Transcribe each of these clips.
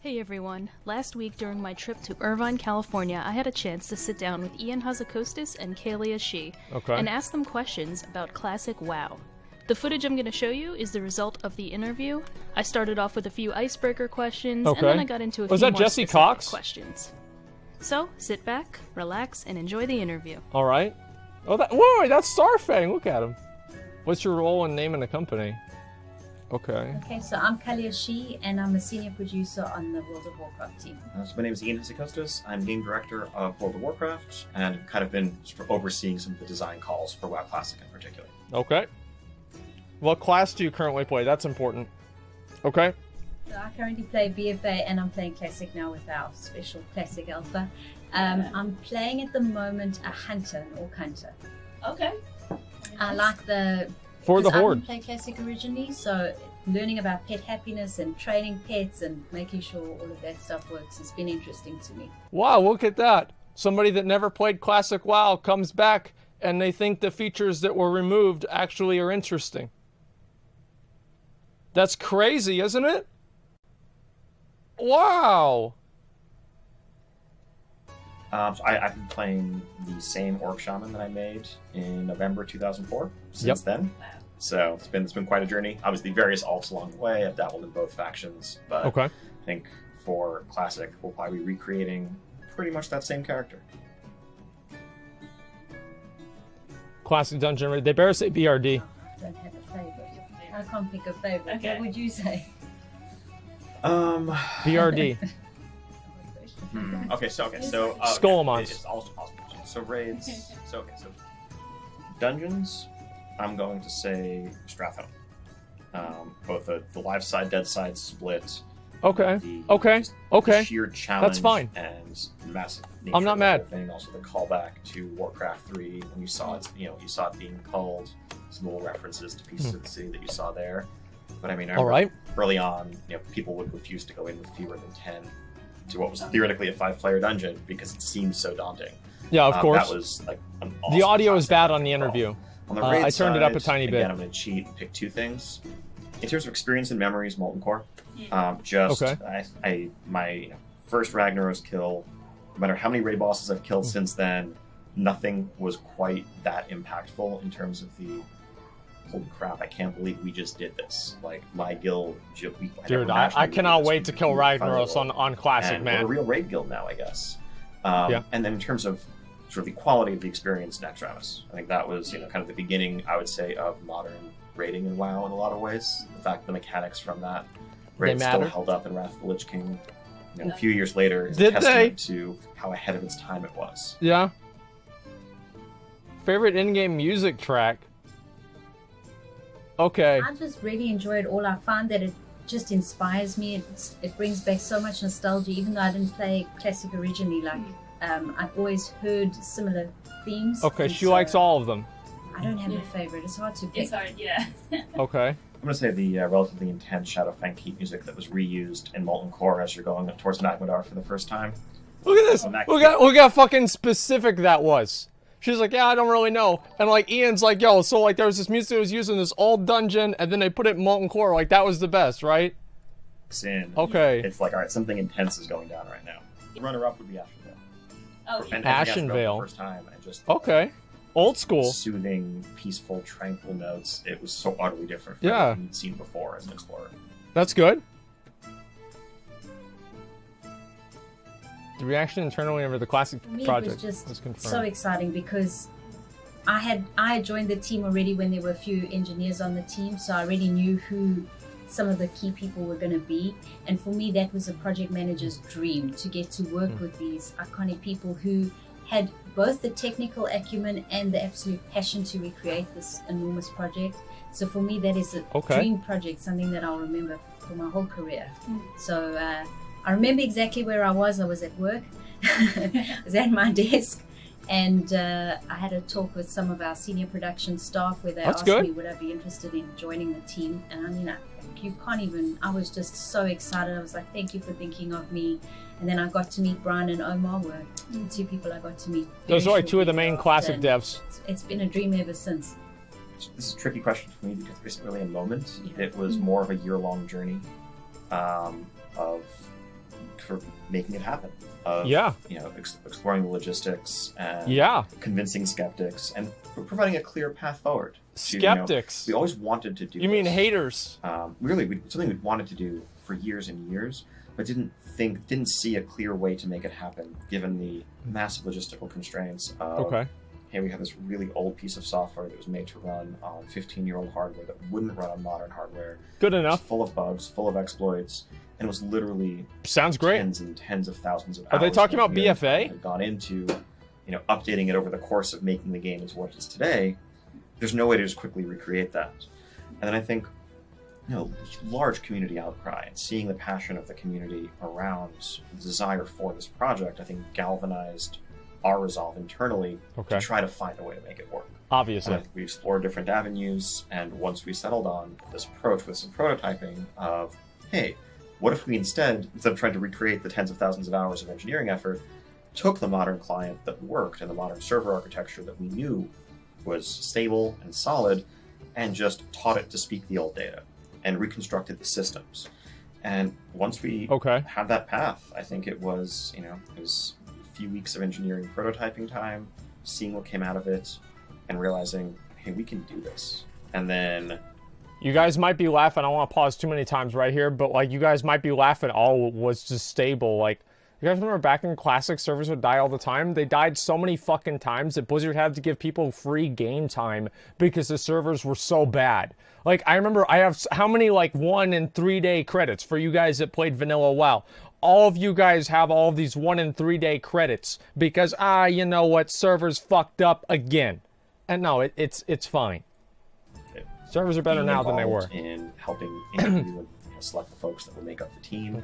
Hey everyone. Last week during my trip to Irvine, California, I had a chance to sit down with Ian Hazzikostas and Calia Schie and ask them questions about classic WoW. The footage I'm going to show you is the result of the interview. I started off with a few icebreaker questions, and then I got into a few more specific questions. So, sit back, relax, and enjoy the interview. Alright. Oh, whoa, that's Starfang! Look at him. What's your role and name in the company? Okay, so I'm Calia Schie, and I'm a senior producer on the World of Warcraft team. So my name is Ian Hazzikostas. I'm game director of World of Warcraft, and kind of been overseeing some of the design calls for WoW Classic in particular. Okay. What class do you currently play? That's important. Okay. So I currently play BFA, and I'm playing Classic now with our special Classic Alpha. I'm playing at the moment a hunter, an orc hunter. Okay. I like the... For the I Horde. didn't play Classic originally, so learning about pet happiness and training pets and making sure all of that stuff works has been interesting to me. Wow, look at that. Somebody that never played Classic WoW comes back and they think the features that were removed actually are interesting. That's crazy, isn't it? Wow. So I've been playing the same Orc Shaman that I made in November 2004 since then. So it's been quite a journey. Obviously, various alts along the way. I've dabbled in both factions, but I think for Classic, we'll probably be recreating pretty much that same character. Classic Dungeon. They better say BRD. I don't have a favorite. I can't pick a favorite. Okay. What would you say? BRD. Okay, so Skolemons. It's also possible. So raids. So dungeons. I'm going to say Stratholme. Both the live side, dead side split. Okay. The sheer challenge. That's fine. And massive. I'm not mad. Thing. Also the callback to Warcraft 3 when you saw it. You saw it being culled. Some little references to pieces of the city that you saw there. But I mean, I remember early on, people would refuse to go in with fewer than 10 to what was theoretically a 5-player dungeon because it seemed so daunting. Yeah, of course. That was like an awesome the audio is bad concept on the interview. On the raid I turned it up a tiny bit. Again, I'm going to cheat and pick two things. In terms of experience and memories, Molten Core. My first Ragnaros kill, no matter how many raid bosses I've killed since then, nothing was quite that impactful in terms of the holy crap, I can't believe we just did this. Like, my guild... Dude, I cannot wait to kill Ragnaros on Classic, and man. We're a real raid guild now, I guess. And then in terms of sort of the quality of the experience, Naxxramas. I think that was, kind of the beginning, I would say, of modern raiding in WoW in a lot of ways. The fact the mechanics from that raid still held up in Wrath of the Lich King. A few years later is a testament to how ahead of its time it was. Yeah. Favorite in-game music track? Okay. I just really enjoy it all. I find that it just inspires me. It brings back so much nostalgia, even though I didn't play Classic originally. Like, I've always heard similar themes. Okay, she likes all of them. I don't have a favorite. It's hard to pick. It's hard, yeah. Okay. I'm going to say the relatively intense Shadowfang Keep music that was reused in Molten Core as you're going towards Magmadar for the first time. Look at this! Look how fucking specific that was. She's like, yeah, I don't really know. And like, Ian's like, yo, so like there was this music that was used in this old dungeon, and then they put it in Molten Core. Like, that was the best, right? Okay. It's like, alright, something intense is going down right now. The runner-up would be Ashenvale. Oh, And Ashenvale. the first time, and just old school, soothing, peaceful, tranquil notes. It was so utterly different from anything you'd seen before as an explorer. That's good. The reaction internally over the Classic project was just confirmed. So exciting because I had joined the team already when there were a few engineers on the team, so I already knew who some of the key people were going to be. And for me, that was a project manager's dream, to get to work with these iconic people who had both the technical acumen and the absolute passion to recreate this enormous project. So for me, that is a dream project, something that I'll remember for my whole career. So I remember exactly where I was. I was at work. I was at my desk, and I had a talk with some of our senior production staff where they asked me would I be interested in joining the team. And you can't even, I was just so excited. I was like, thank you for thinking of me. And then I got to meet Brian and Omar, were two people I got to meet. Those are like two of the main Classic devs. It's been a dream ever since. This is a tricky question for me because there isn't really a moment. It was more of a year-long journey of for making it happen. Of, exploring the logistics and convincing skeptics and providing a clear path forward. Skeptics. We always wanted to do. You mean haters? Really, something we wanted to do for years and years, but didn't see a clear way to make it happen, given the massive logistical constraints of. Hey, we have this really old piece of software that was made to run on 15-year-old hardware that wouldn't run on modern hardware. Good enough. Full of bugs, full of exploits, and it was literally sounds great. Tens and tens of thousands of hours. Are they talking about BFA? Had gone into, updating it over the course of making the game into what it is today. There's no way to just quickly recreate that. And then I think, large community outcry and seeing the passion of the community around the desire for this project, I think galvanized our resolve internally to try to find a way to make it work. Obviously. And we explored different avenues, and once we settled on this approach with some prototyping of, hey, what if we instead of trying to recreate the tens of thousands of hours of engineering effort, took the modern client that worked and the modern server architecture that we knew was stable and solid, and just taught it to speak the old data and reconstructed the systems. And once we had that path, I think it was, it was few weeks of engineering prototyping time, seeing what came out of it, and realizing, hey, we can do this. And then you guys might be laughing. I don't want to pause too many times right here, but you guys might be laughing. All was just stable. You guys remember back in Classic, servers would die all the time? They died so many fucking times that Blizzard had to give people free game time because the servers were so bad. I remember I have how many 1 and 3 day credits for you guys that played vanilla WoW. All of you guys have all of these 1 and 3 day credits because, you know what, servers fucked up again. And no, it's fine. Servers are better now than they were. In helping interview and select the folks that will make up the team.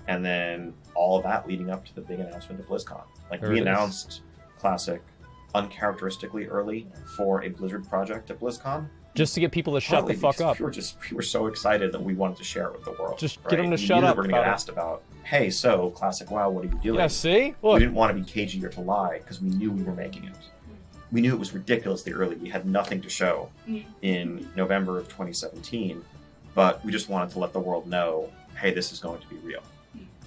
And then all of that leading up to the big announcement of BlizzCon. We announced Classic uncharacteristically early for a Blizzard project at BlizzCon. Just to get people to shut the fuck up. We were so excited that we wanted to share it with the world. Just get them to shut up. We're going to get asked about, hey, so Classic WoW, what are you doing? Yeah, see? Look. We didn't want to be cagey or to lie because we knew we were making it. We knew it was ridiculously early. We had nothing to show in November of 2017, but we just wanted to let the world know, hey, this is going to be real.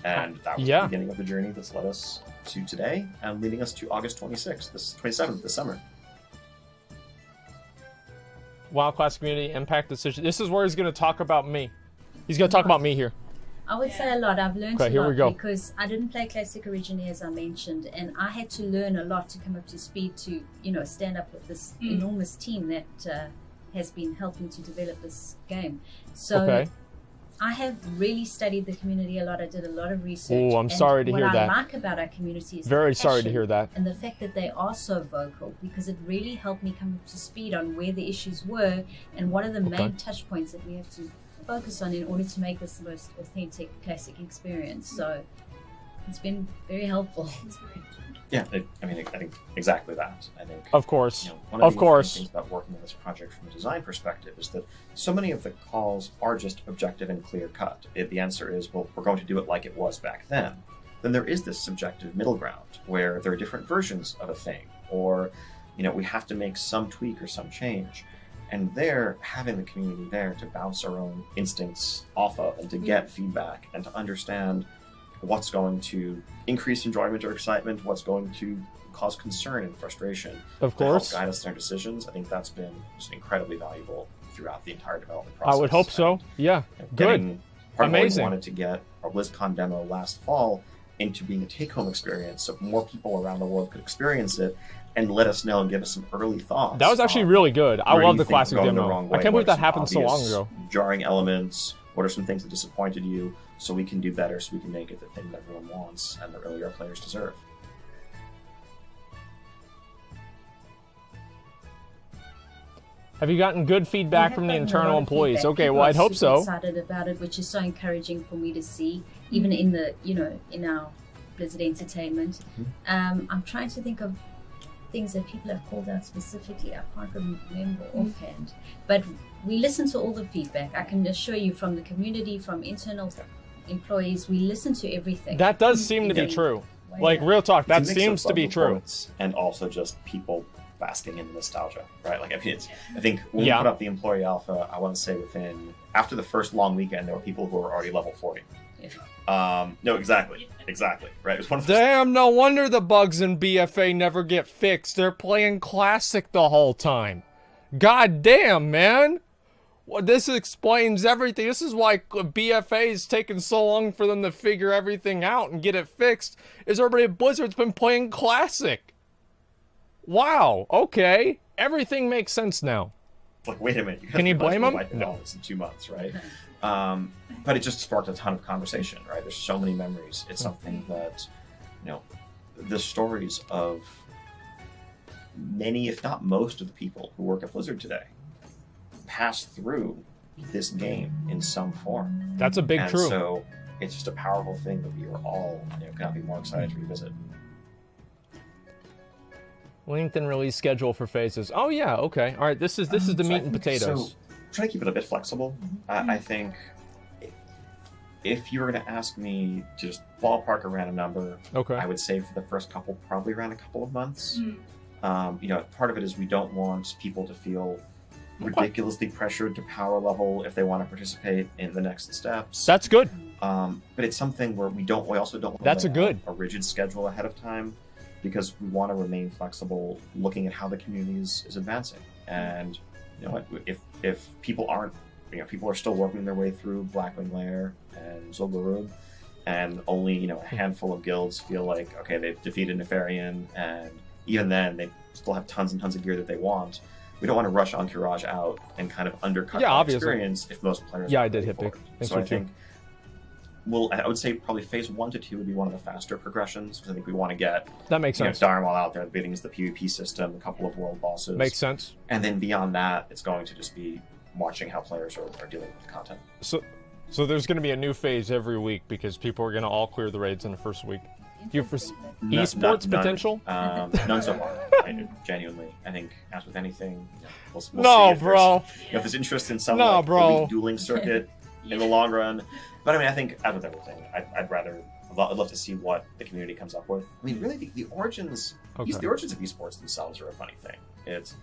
And that was the beginning of the journey that's led us to today and leading us to August 27th, this summer. WoW Classic Community Impact Decision. This is where he's going to talk about me. He's going to talk about me here. I would say a lot. I've learned a here we go. lot because I didn't play Classic originally, as I mentioned, and I had to learn a lot to come up to speed to, stand up with this enormous team that has been helping to develop this game. So I have really studied the community a lot. I did a lot of research. Oh, I'm sorry to hear that. What I like about our community is very sorry to hear that. And the fact that they are so vocal, because it really helped me come up to speed on where the issues were and what are the main touch points that we have to focus on in order to make this the most authentic Classic experience. So it's been very helpful. Yeah, I think exactly that. I think, of course, one of the things about working on this project from a design perspective is that so many of the calls are just objective and clear cut. The answer is, well, we're going to do it like it was back then. Then there is this subjective middle ground where there are different versions of a thing, or we have to make some tweak or some change. And there, having the community there to bounce our own instincts off of and to get feedback and to understand what's going to increase enjoyment or excitement, what's going to cause concern and frustration. Of course. To help guide us in our decisions. I think that's been just incredibly valuable throughout the entire development process. I would hope so. Yeah. Good. Part of what we wanted to get our BlizzCon demo last fall into being a take-home experience so more people around the world could experience it and let us know and give us some early thoughts. That was actually really good. I love the Classic demo. I can't believe that happened so long ago. Jarring elements. What are some things that disappointed you? So we can do better, so we can make it the thing that everyone wants and that really our players deserve. Have you gotten good feedback from the internal employees? Okay, well, I'd hope so. Excited about it, which is so encouraging for me to see, even in the in our Blizzard Entertainment. I'm trying to think of things that people have called out specifically. I can't remember offhand, but we listen to all the feedback. I can assure you, from the community, from internal employees, we listen to everything. That does seem to be true. Real talk, that seems to be true. And also just people basking in nostalgia, right? I think when we put up the employee alpha, I want to say after the first long weekend, there were people who were already level 40. No, exactly. Exactly. Right. It was one of Damn, no wonder the bugs in BFA never get fixed. They're playing Classic the whole time. God damn, man. Well, this explains everything. This is why BFA is taking so long for them to figure everything out and get it fixed. Is everybody at Blizzard's been playing Classic. Wow. Okay. Everything makes sense now. Like, wait a minute. Can you blame them? No. In 2 months, right? But it just sparked a ton of conversation, right? There's so many memories. It's something that, the stories of many, if not most, of the people who work at Blizzard today pass through this game in some form. That's a big truth. So it's just a powerful thing that we are all cannot be more excited to revisit. LinkedIn release schedule for phases. Oh yeah, okay. All right, this is the meat and potatoes. So try to keep it a bit flexible. I think if you were going to ask me to just ballpark a random number, okay, I would say for the first couple, probably around a couple of months. Part of it is we don't want people to feel ridiculously pressured to power level if they want to participate in the next steps. That's good. But it's something where we also don't want That's to a rigid schedule ahead of time, because we want to remain flexible, looking at how the community is advancing. And if people aren't, people are still working their way through Blackwing Lair and Zul'Gurub, and only a handful of guilds feel like, okay, they've defeated Nefarian, and even then they still have tons and tons of gear that they want. We don't want to rush Entourage out and kind of undercut that experience if most players I did hit big. So I think I would say probably phase 1 to 2 would be one of the faster progressions, because I think we want to get that makes sense. Dharmal out there, bidding is the PvP system, a couple of world bosses. Makes sense. And then beyond that, it's going to just be watching how players are dealing with the content. So there's going to be a new phase every week because people are going to all clear the raids in the first week. Do you foresee esports potential? None so far. Genuinely, I think, as with anything, we'll see if there's interest in some dueling circuit in the long run. But I mean, I think, as with everything, I'd love to see what the community comes up with. I mean, really, the origins of esports themselves are a funny thing. It's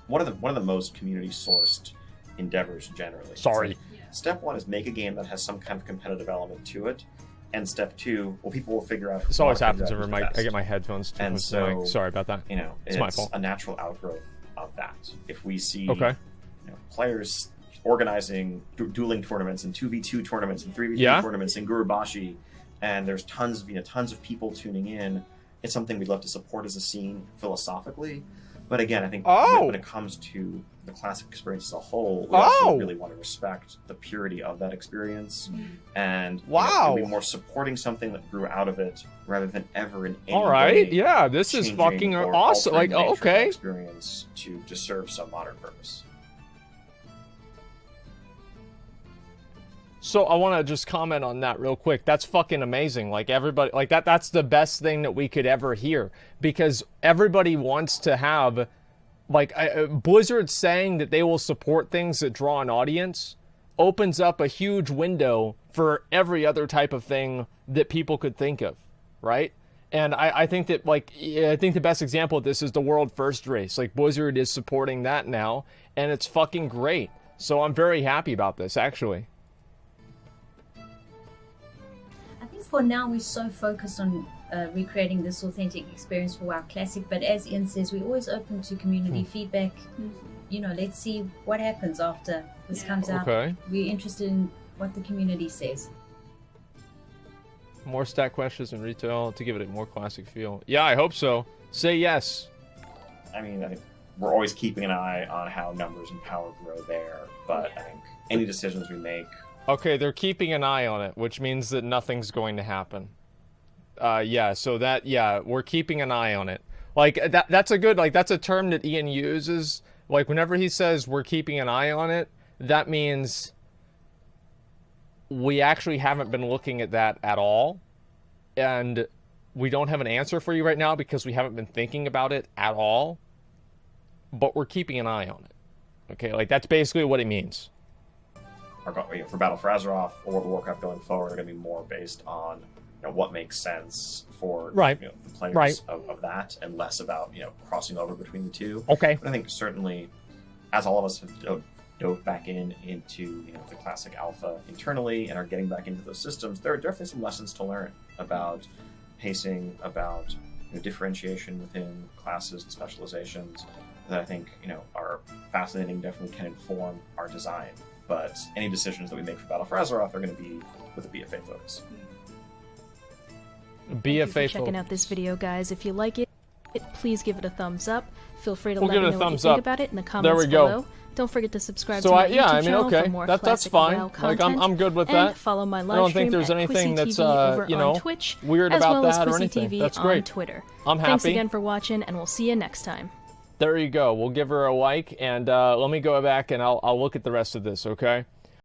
one of the most community-sourced endeavors generally. Step 1 is make a game that has some kind of competitive element to it. And step 2, people will figure out. This always happens whenever I get my headphones too. And so, sorry about that. It's my fault. A natural outgrowth of that. If we see players organizing dueling tournaments and 2v2 tournaments and 3v3 tournaments in Gurubashi, and there's tons of people tuning in, it's something we'd love to support as a scene philosophically. But again, I think when it comes to the Classic experience as a whole, we also really want to respect the purity of that experience, and be more supporting something that grew out of it rather than ever in any way this is fucking awesome. Like, okay, experience to serve some modern purpose. So I want to just comment on that real quick. That's fucking amazing. Like, everybody, like that's the best thing that we could ever hear, because everybody wants to have, like, Blizzard saying that they will support things that draw an audience opens up a huge window for every other type of thing that people could think of, right? And I think that, I think the best example of this is the World First race. Like, Blizzard is supporting that now, and it's fucking great. So I'm very happy about this, actually. For now, we're so focused on recreating this authentic experience for WoW Classic, but as Ian says, we're always open to community feedback. Let's see what happens after this comes out. We're interested in what the community says. More stat questions in retail to give it a more classic feel. Yeah, I hope so. Say yes. I mean, I think we're always keeping an eye on how numbers and power grow there, but I think any decisions we make. Okay, they're keeping an eye on it, which means that nothing's going to happen. We're keeping an eye on it. Like, that's a good, that's a term that Ian uses. Like, whenever he says we're keeping an eye on it, that means we actually haven't been looking at that at all. And we don't have an answer for you right now because we haven't been thinking about it at all. But we're keeping an eye on it. Okay, that's basically what it means. For Battle for Azeroth or World of Warcraft going forward are going to be more based on what makes sense for the players of that, and less about crossing over between the two. Okay. But I think certainly, as all of us have dove back into the classic alpha internally and are getting back into those systems, there are definitely some lessons to learn about pacing, about differentiation within classes and specializations that I think are fascinating, definitely can inform our design. But any decisions that we make for Battle for Azeroth are going to be with a BFA focus. BFA focus. Checking out this video, guys. If you like it, please give it a thumbs up. Feel free to let me know what you think about it in the comments below. Don't forget to subscribe to my YouTube channel for more that's fine. WoW content. Like I'm good with and that. Follow my live I don't think there's stream anything at that's on Twitch, weird as about well that as or anything. TV That's great. On Twitter. I'm happy. Thanks again for watching, and we'll see you next time. There you go. We'll give her a like, and let me go back and I'll look at the rest of this, okay?